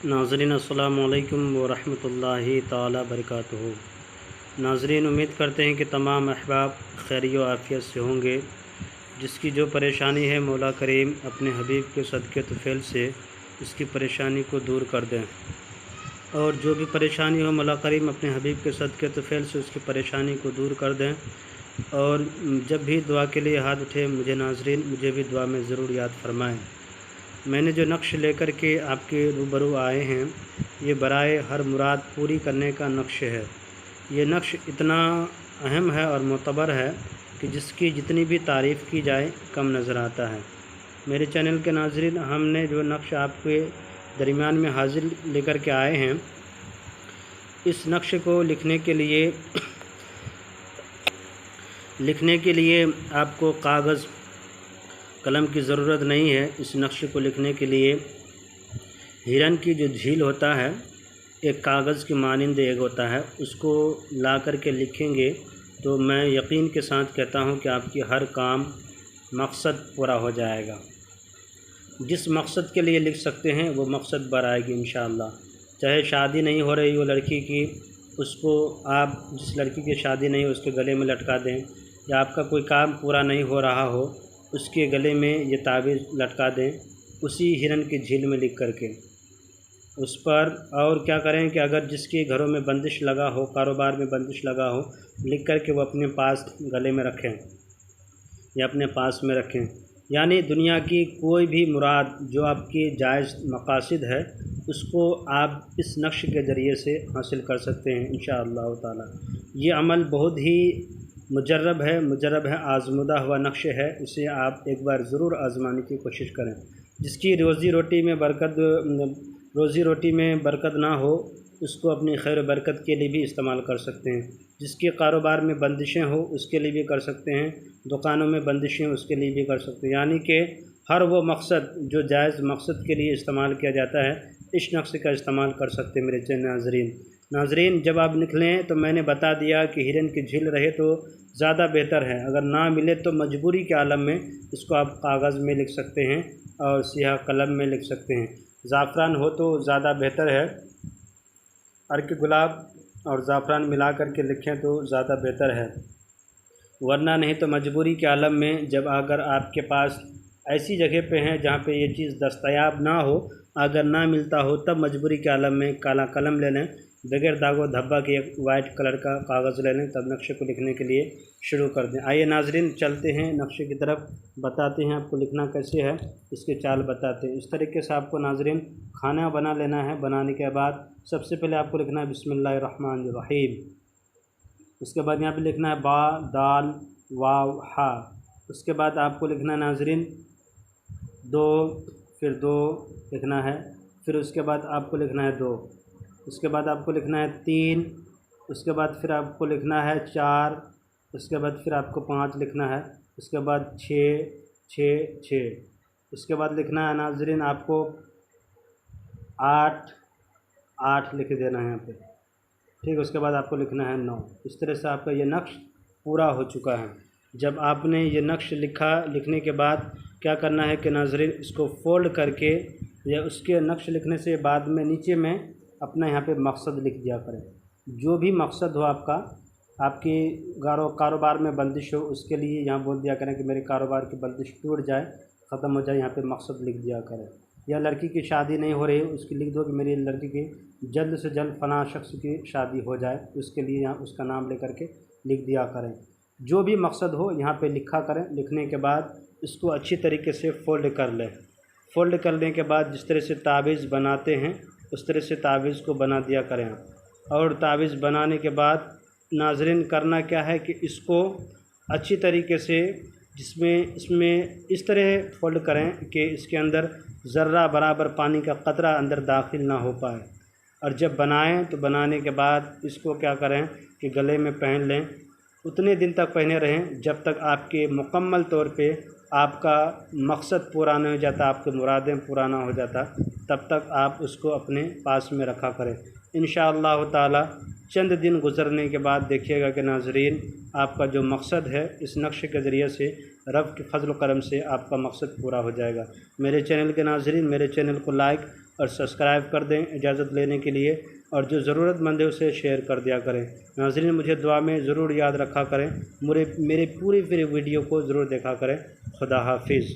नाज़रीन अस्सलामु अलैकुम व रहमतुल्लाहि ताला बरकातुहू। नाज़रीन, उम्मीद करते हैं कि तमाम अहबाब खैर व आफ़ियत से होंगे। जिसकी जो परेशानी है मौला करीम अपने हबीब के सदक़े तुफ़ैल से इसकी परेशानी को दूर कर दें, और जो भी परेशानी हो मौला करीम अपने हबीब के सदक़े तुफ़ैल से उसकी परेशानी को दूर कर दें। और जब भी दुआ के लिए हाथ उठे मुझे भी दुआ में ज़रूर याद फरमाएँ। मैंने जो नक्श लेकर के आपके रूबरू आए हैं, ये बराए हर मुराद पूरी करने का नक्श है। ये नक्श इतना अहम है और मोतबर है कि जिसकी जितनी भी तारीफ़ की जाए कम नज़र आता है। मेरे चैनल के नाज़रीन, हमने जो नक्श आपके दरमियान में हाजिर लेकर के आए हैं, इस नक्श को लिखने के लिए आपको कागज़ कलम की ज़रूरत नहीं है। इस नक्श को लिखने के लिए हिरन की जो झील होता है, एक कागज़ के मानिंद एक होता है, उसको ला कर के लिखेंगे तो मैं यकीन के साथ कहता हूँ कि आपकी हर काम मकसद पूरा हो जाएगा। जिस मकसद के लिए लिख सकते हैं वो मकसद बर आएगी इंशाअल्लाह। चाहे शादी नहीं हो रही हो लड़की की, उसको आप जिस लड़की की शादी नहीं हो उसके गले में लटका दें, या आपका कोई काम पूरा नहीं हो रहा हो उसके गले में ये ताबीज़ लटका दें, उसी हिरन की झील में लिख करके उस पर। और क्या करें कि अगर जिसके घरों में बंदिश लगा हो, कारोबार में बंदिश लगा हो, लिख करके वो अपने पास गले में रखें या अपने पास में रखें। यानी दुनिया की कोई भी मुराद जो आपकी जायज़ मकासिद है उसको आप इस नक्श के ज़रिए से हासिल कर सकते हैं इंशाअल्लाह ताला। ये अमल बहुत ही मुजर्रब है, आज़मुदा हुआ नक्श है। इसे आप एक बार ज़रूर आज़माने की कोशिश करें। जिसकी रोज़ी रोटी में बरकत ना हो उसको अपनी खैर बरकत के लिए भी इस्तेमाल कर सकते हैं। जिसके कारोबार में बंदिशें हो उसके लिए भी कर सकते हैं, दुकानों में बंदिशें उसके लिए भी कर सकते हैं। यानी कि हर वो मकसद जो जायज़ मकसद के लिए इस्तेमाल किया जाता है, इस नक्श का इस्तेमाल कर सकते हैं मेरे नाज़रीन। जब आप निकलें तो मैंने बता दिया कि हिरन की झील रहे तो ज़्यादा बेहतर है। अगर ना मिले तो मजबूरी के आलम में इसको आप कागज़ में लिख सकते हैं और स्याह कलम में लिख सकते हैं। ज़ाफ़रान हो तो ज़्यादा बेहतर है, अर्क गुलाब और ज़ाफ़रान मिला कर के लिखें तो ज़्यादा बेहतर है। वरना नहीं तो मजबूरी के आलम में जब अगर आपके पास ऐसी जगह पे हैं जहाँ पे ये चीज़ दस्तयाब ना हो, अगर ना मिलता हो, तब मजबूरी के आलम में काला कलम ले लें, बगैर दागो धब्बा के एक वाइट कलर का कागज़ ले लें, तब नक्शे को लिखने के लिए शुरू कर दें। आइए नाज़रीन, चलते हैं नक्शे की तरफ, बताते हैं आपको लिखना कैसे है, इसके चाल बताते हैं। इस तरीके से आपको नाज़रीन खाना बना लेना है। बनाने के बाद सबसे पहले आपको लिखना है बिस्मिल्लाहिर्रहमानिर्रहीम। उसके बाद यहाँ पे लिखना है बा दाल वाव हा। उसके बाद आपको लिखना है नाज़रीन फिर दो लिखना है। फिर उसके बाद आपको लिखना है 2। उसके बाद आपको लिखना है 3। उसके बाद फिर आपको लिखना है 4। उसके बाद फिर आपको 5 लिखना है। उसके बाद 6 6 6। उसके बाद लिखना है नाज़रीन आपको 8 8 लिख देना है यहाँ पे, ठीक। उसके बाद आपको लिखना है 9। इस तरह से आपका ये नक्श पूरा हो चुका है। जब आपने ये नक्श लिखने के बाद क्या करना है कि नाज़रीन इसको फ़ोल्ड करके, या उसके नक्श लिखने से बाद में नीचे में अपना यहाँ पे मकसद लिख दिया करें। जो भी मकसद हो आपका, आपकी कारोबार में बंदिश हो, उसके लिए यहाँ बोल दिया करें कि मेरे कारोबार की बंदिश टूट जाए, ख़त्म हो जाए, यहाँ पे मकसद लिख दिया करें। या लड़की की शादी नहीं हो रही है, उसकी लिख दो कि मेरी लड़की की जल्द से जल्द फ़लाँ शख्स की शादी हो जाए, उसके लिए यहाँ उसका नाम लेकर के लिख दिया करें। जो भी मकसद हो यहाँ पे लिखा करें। लिखने के बाद इसको अच्छी तरीके से फ़ोल्ड कर लें। फ़ोल्ड करने के बाद जिस तरह से ताबीज़ बनाते हैं उस तरह से ताबीज़ को बना दिया करें। और ताबीज़ बनाने के बाद नाज़रीन करना क्या है कि इसको अच्छी तरीके से इसमें इस तरह फ़ोल्ड करें कि इसके अंदर ज़र्रा बराबर पानी का कतरा अंदर दाखिल ना हो पाए। और जब बनाएं तो बनाने के बाद इसको क्या करें कि गले में पहन लें। उतने दिन तक पहने रहें जब तक आपके मुकम्मल तौर पे आपका मकसद पूरा नहीं हो जाता, आपकी मुरादें पूरा ना हो जाता, तब तक आप उसको अपने पास में रखा करें। इंशाअल्लाह ताला चंद दिन गुज़रने के बाद देखिएगा कि नाज़रीन आपका जो मकसद है इस नक्श के ज़रिए से रब के फजल करम से आपका मकसद पूरा हो जाएगा। मेरे चैनल के नाज़रीन, मेरे चैनल को लाइक और सब्सक्राइब कर दें इजाज़त लेने के लिए, और जो ज़रूरतमंद है उसे शेयर कर दिया करें। नाज़रीन, मुझे दुआ में ज़रूर याद रखा करें, मेरे पूरी वीडियो को ज़रूर देखा करें। खुदा हाफिज़।